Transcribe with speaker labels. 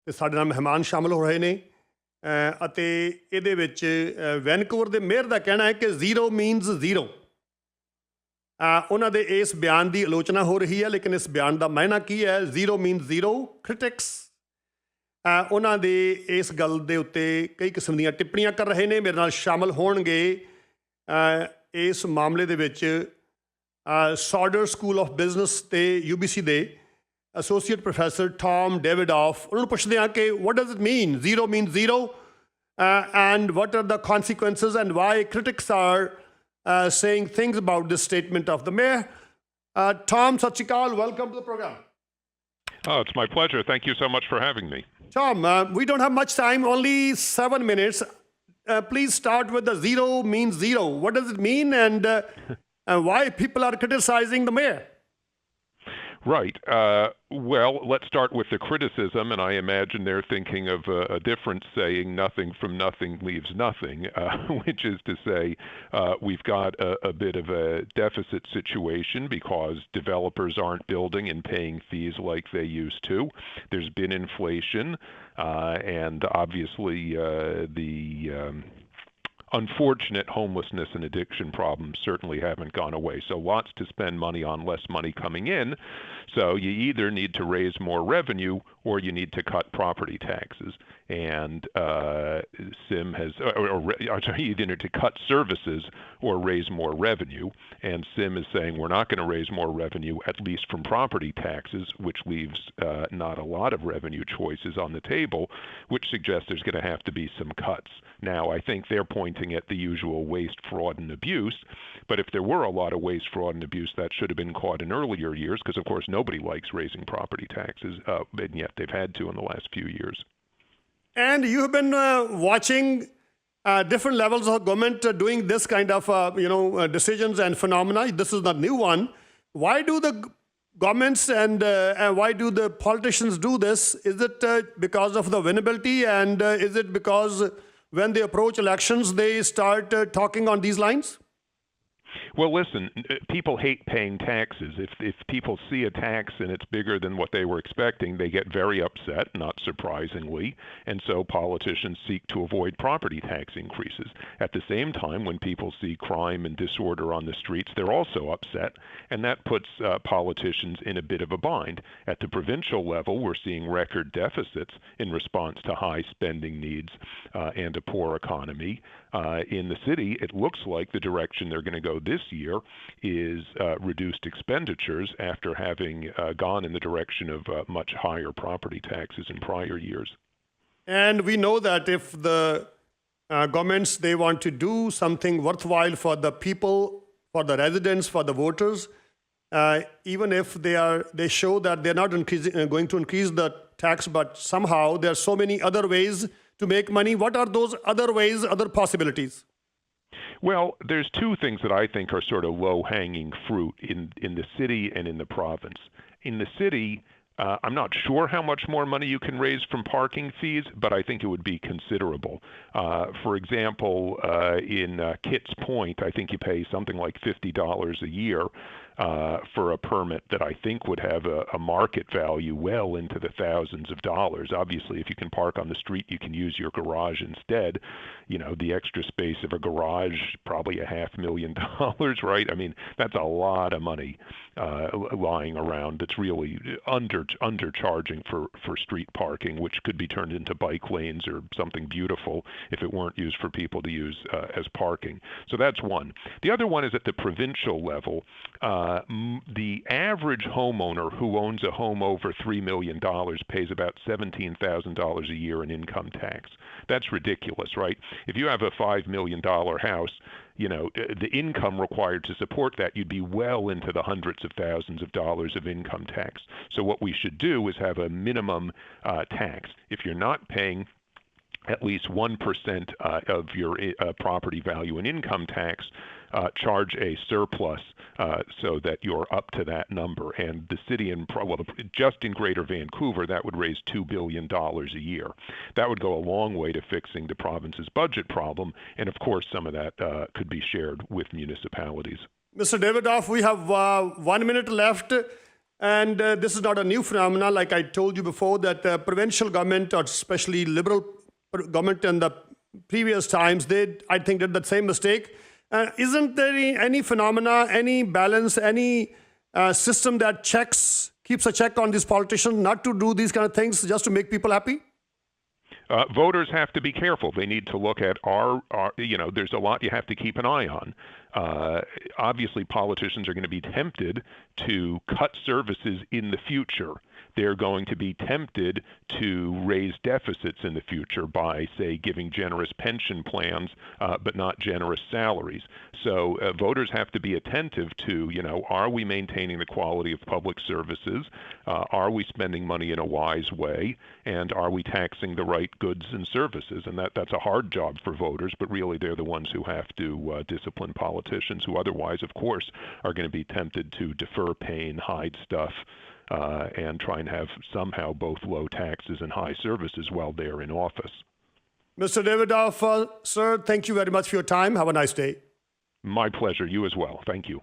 Speaker 1: ਤੇ ਸਾਡੇ ਨਾਲ ਮਹਿਮਾਨ ਸ਼ਾਮਲ ਹੋ ਰਹੇ ਨੇ ਅਤੇ ਇਹਦੇ ਵਿੱਚ ਵੈਨਕੂਵਰ ਦੇ ਮੇਅਰ ਦਾ ਕਹਿਣਾ ਹੈ ਕਿ ਜ਼ੀਰੋ ਮੀਨਸ ਜ਼ੀਰੋ। ਉਹਨਾਂ ਦੇ ਇਸ ਬਿਆਨ ਦੀ ਆਲੋਚਨਾ ਹੋ ਰਹੀ ਹੈ, ਲੇਕਿਨ ਇਸ ਬਿਆਨ ਦਾ ਮਾਇਨਾ ਕੀ ਹੈ? Zero means zero. ਕ੍ਰਿਟਿਕਸ ਉਹਨਾਂ ਦੇ ਇਸ ਗੱਲ ਦੇ ਉੱਤੇ ਕਈ ਕਿਸਮ ਦੀਆਂ ਟਿੱਪਣੀਆਂ ਕਰ ਰਹੇ ਨੇ। ਮੇਰੇ ਨਾਲ ਸ਼ਾਮਲ ਹੋਣਗੇ ਇਸ ਮਾਮਲੇ ਦੇ ਵਿੱਚ ਸੌਡਰ ਸਕੂਲ ਆਫ ਬਿਜ਼ਨਸ ਤੇ UBC ਦੇ ਐਸੋਸੀਏਟ ਪ੍ਰੋਫੈਸਰ ਟੌਮ ਡੇਵਿਡੋਫ। ਉਹਨਾਂ ਨੂੰ ਪੁੱਛਦੇ ਹਾਂ ਕਿ what does it mean? Zero means zero, and what are the consequences and why critics are saying things about this statement of the mayor. Tom, sat shri akal, welcome to the program.
Speaker 2: Oh, it's my pleasure. Thank you so much for having me.
Speaker 1: Tom, we don't have much time, only 7 minutes. Please start with the zero means zero. What does it mean, and why people are criticizing the mayor?
Speaker 2: Right. Well, let's start with the criticism, and I imagine they're thinking of a different saying, nothing from nothing leaves nothing, which is to say we've got a bit of a deficit situation because developers aren't building and paying fees like they used to. There's been inflation, and obviously the unfortunate homelessness and addiction problems certainly haven't gone away. So lots to spend money on, less money coming in. So you either need to raise more revenue or you need to cut property taxes. And SIM has, sorry, you either need to cut services or raise more revenue. And SIM is saying we're not going to raise more revenue, at least from property taxes, which leaves not a lot of revenue choices on the table, which suggests there's going to have to be some cuts. Now, I think they're pointing at the usual waste, fraud, and abuse. But if there were a lot of waste, fraud, and abuse, that should have been caught in earlier years, because, of course, nobody likes raising property taxes, and yet they've had to in the last few years.
Speaker 1: And you have been watching different levels of government doing this kind of, decisions and phenomena. This is not new one. Why do the governments and why do the politicians do this? Is it because of the winnability, and is it because when they approach elections, they start talking on these lines?
Speaker 2: Well, listen, people hate paying taxes. If people see a tax and it's bigger than what they were expecting, they get very upset, not surprisingly, and so politicians seek to avoid property tax increases. At the same time, when people see crime and disorder on the streets, they're also upset, and that puts politicians in a bit of a bind. At the provincial level, we're seeing record deficits in response to high spending needs and a poor economy. In the city, it looks like the direction they're going to go this year is reduced expenditures after having gone in the direction of much higher property taxes in prior years.
Speaker 1: And we know that if the governments, they want to do something worthwhile for the people, for the residents, for the voters, even if they show that they're not going to increase the tax, but somehow there are so many other ways to make money. What are those other ways, other possibilities?
Speaker 2: Well, there's two things that I think are sort of low-hanging fruit in the city and in the province. In the city, I'm not sure how much more money you can raise from parking fees, but I think it would be considerable. For example, in Kitts Point, I think you pay something like $50 a year for a permit that I think would have a market value well into the thousands of dollars. Obviously, if you can park on the street, you can use your garage instead. You know, the extra space of a garage, probably $500,000, right? I mean, that's a lot of money lying around that's really undercharging for street parking, which could be turned into bike lanes or something beautiful if it weren't used for people to use as parking. So that's one. The other one is at the provincial level. The average homeowner who owns a home over $3 million pays about $17,000 a year in income tax. That's ridiculous, right? If you have a $5 million house, you know, the income required to support that, you'd be well into the hundreds of thousands of dollars of income tax. So what we should do is have a minimum tax. If you're not paying at least 1% of your property value in income tax, charge a surplus so that you're up to that number. And the city, just in Greater Vancouver, that would raise $2 billion a year. That would go a long way to fixing the province's budget problem. And of course, some of that could be shared with municipalities.
Speaker 1: Mr. Davidoff, we have 1 minute left. And this is not a new phenomenon. Like I told you before, that provincial government, or especially liberal government in the previous times, I think, did the same mistake. Isn't there any phenomena, any balance, any system that keeps a check on these politicians not to do these kind of things just to make people happy?
Speaker 2: Voters have to be careful. They need to look at there's a lot you have to keep an eye on. Obviously, politicians are going to be tempted to cut services in the future. They're going to be tempted to raise deficits in the future by, say, giving generous pension plans, but not generous salaries. So voters have to be attentive to, are we maintaining the quality of public services? Are we spending money in a wise way? And are we taxing the right goods and services? And that's a hard job for voters, but really they're the ones who have to discipline politicians who otherwise, of course, are going to be tempted to defer pain, hide stuff, and try and have somehow both low taxes and high services while they're in office.
Speaker 1: Mr. Davidoff, sir, thank you very much for your time. Have a nice day.
Speaker 2: My pleasure. You as well. Thank you.